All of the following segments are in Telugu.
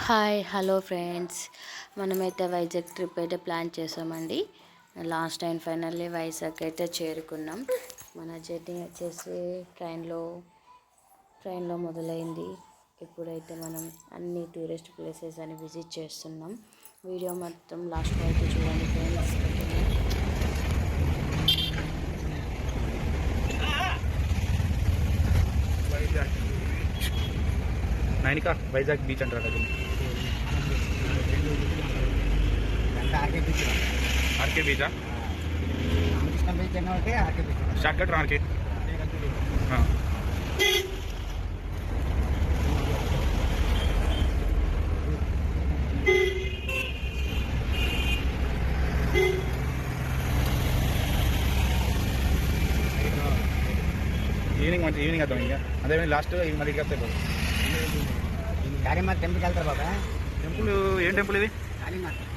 హాయ్ హలో ఫ్రెండ్స్, మనమైతే వైజాగ్ ట్రిప్ అయితే ప్లాన్ చేసామండి. లాస్ట్ టైం ఫైనల్లీ వైజాగ్ అయితే చేరుకున్నాం. మన జర్నీ వచ్చేసి ట్రైన్లో మొదలైంది. ఇప్పుడైతే మనం అన్ని టూరిస్ట్ ప్లేసెస్ అని విజిట్ చేస్తున్నాం. వీడియో మొత్తం లాస్ట్ వరకు చూడండి ఫ్రెండ్స్. నైనికా వైజాగ్ బీచ్ అంటారు అది. ఆర్కే బీచా? Shortcut RK. ఈవినింగ్ వద్దాం. ఇంకా అదే లాస్ట్ మళ్ళీ వస్తే టెంపుల్కి వెళ్తారు బాబా. టెంపుల్ ఏం టెంపుల్ ఇది?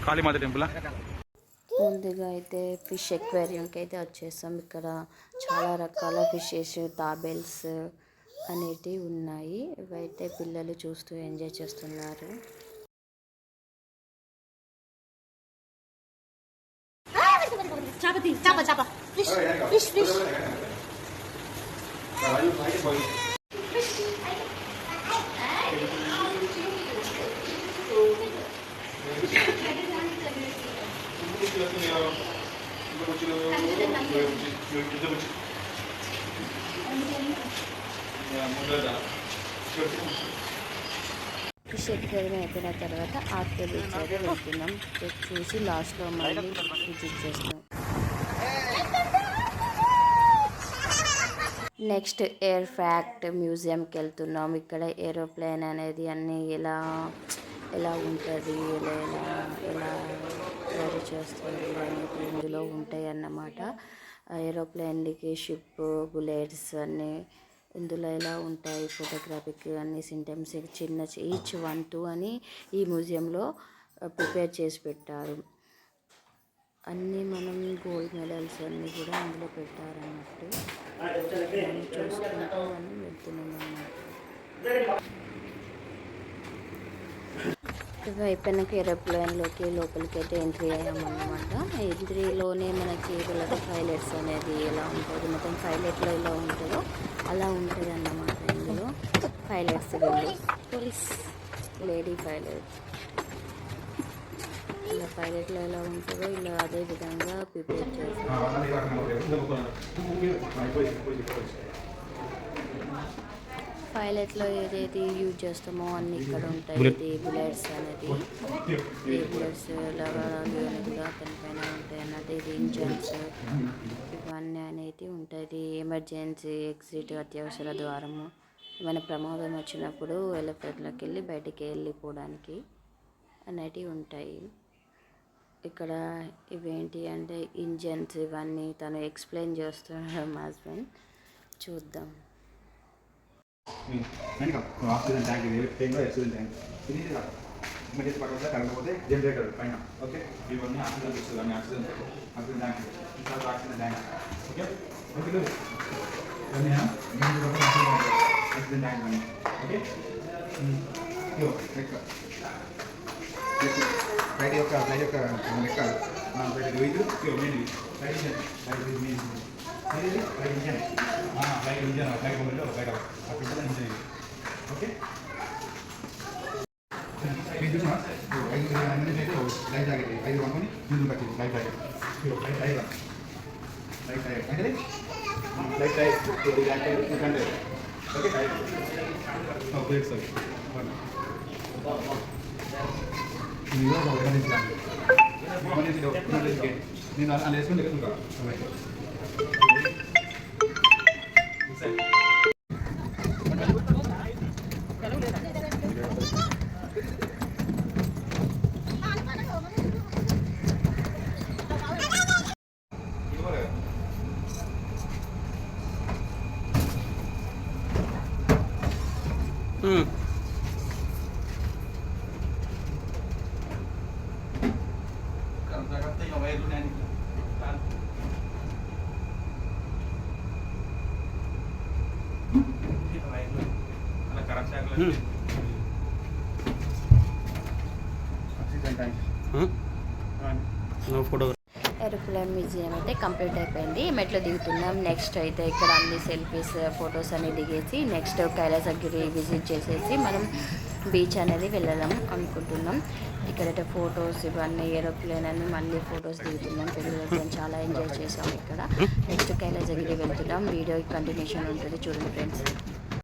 కాళీమాత టెంపుల్. ముందుగా అయితే ఫిష్ ఎక్వేరియంకి అయితే వచ్చేసాం. ఇక్కడ చాలా రకాల ఫిషెస్, తాబెల్స్ అనేటివి ఉన్నాయి. ఇవైతే పిల్లలు చూస్తూ ఎంజాయ్ చేస్తున్నారు. ఫిష్ ఎక్వేరియం అయిపోయిన తర్వాత ఆర్కే బీచ్ అయితే వెళ్తున్నాం. చూసి లాస్ట్లో మళ్ళీ విజిట్ చేస్తాం. నెక్స్ట్ ఎయిర్ ఫ్యాక్ట్ మ్యూజియంకి వెళ్తున్నాం. ఇక్కడ ఏరోప్లేన్ అనేది అన్నీ ఎలా ఉంటుంది, ఎలా రెడీ చేస్తారు అనేది ఇందులో ఉంటాయి అన్నమాట. ఏరోప్లేన్కి షిప్, బుల్లెట్స్ అన్నీ ఇందులో ఎలా ఉంటాయి, ఫోటోగ్రాఫిక్ అన్ని సింటమ్స్ చిన్న ఈచ్ 1-2 అని ఈ మ్యూజియంలో ప్రిపేర్ చేసి పెట్టారు. అన్నీ మనం గోల్డ్ మెడల్స్ అన్నీ కూడా అందులో పెట్టారన్నట్టు. చూసుకుంటూ మనం వెళ్తున్నాం అన్నమాట. ఇవి అయిపోయినాక ఏరోప్లేన్లోకి లోపలికి అయితే ఎంట్రీ అయ్యామన్నమాట. ఎంట్రీలోనే మనకి వీళ్ళకి పైలట్స్ అనేది ఎలా ఉంటుంది, మొత్తం పైలట్లో ఎలా ఉంటుందో అలా ఉంటుంది అన్నమాట. ఇందులో పైలట్స్ వీళ్ళు పోలీస్ లేడీ పైలట్, ఇలా పైలట్లో ఎలా ఉంటుందో ఇలా అదే విధంగా ప్రిపేర్ చేస్తారు. పైలట్లో ఏదైతే యూజ్ చేస్తామో అన్నీ ఇక్కడ ఉంటాయి. ఇది బుల్లెట్స్ అనేది, ఈ బుల్లెట్స్ లాగా పైన ఉంటాయి అన్నట్టు. ఇది ఇంజన్స్ ఇవన్నీ అనేది ఉంటుంది. ఎమర్జెన్సీ ఎగ్జిట్, అత్యవసర ద్వారము, ఏమైనా ప్రమాదం వచ్చినప్పుడు ఎలిఫెంట్లోకి వెళ్ళి బయటికి వెళ్ళిపోవడానికి అనేటివి ఉంటాయి. ఇక్కడ ఇవేంటి అంటే ఇంజన్స్, ఇవన్నీ తను ఎక్స్ప్లెయిన్ చేస్తున్నాడు మా హస్బెండ్. చూద్దాం. ఆక్సిజన్ ట్యాంక్, ఇది టైంలో ఆక్సిజన్ ట్యాంక్, ఇది ఇమీడియట్ పక్కన కరెంట్ పోతే జనరేటర్ పైన. ఓకే, ఇవన్నీ ఆక్సిజన్ ఇస్తుంది, అన్ని ఆక్సిజన్ ట్యాంక్, ఇంకా ఆక్సిజన్ ట్యాంక్. ఓకే ఓకే ఇవన్నీ ఆక్సిజన్ ట్యాంక్ అన్నీ. ఓకే ఫ్లైట్ యొక్క లెక్క ఫ్లైట్ ఇది main flight engine, flight engine flight బొమ్మలో ఫ్లైట్ అక్కడ ఇంజన్. ఓకే లైఫ్ జాకెట్ 5 కొనుక్కొని ముందు కట్టింది. లైఫ్ జాకెట్ ఫ్లైట్ టైర్ అంటే flight tyre 200. Okay tyre plates అవి నేను అలా వేసుకుంటే oxygen tank. Photo aeroplane museum అయితే కంప్లీట్ అయిపోయింది. మెట్లు దిగుతున్నాం. నెక్స్ట్ అయితే ఇక్కడ అన్ని సెల్ఫీస్ ఫొటోస్ అన్ని దిగేసి నెక్స్ట్ కైలాసగిరి విజిట్ చేసేసి మనం బీచ్ అనేది వెళ్ళాం అనుకుంటున్నాం. ఇక్కడైతే ఫొటోస్ ఇవన్నీ ఏరోప్లేన్ అని మళ్ళీ ఫొటోస్ దిగుతున్నాం. పిల్లలతో చాలా ఎంజాయ్ చేసాం ఇక్కడ. నెక్స్ట్ కైలాసగిరి వెళ్తున్నాం. వీడియో కంటిన్యూషన్ ఉంటుంది చూడండి ఫ్రెండ్స్.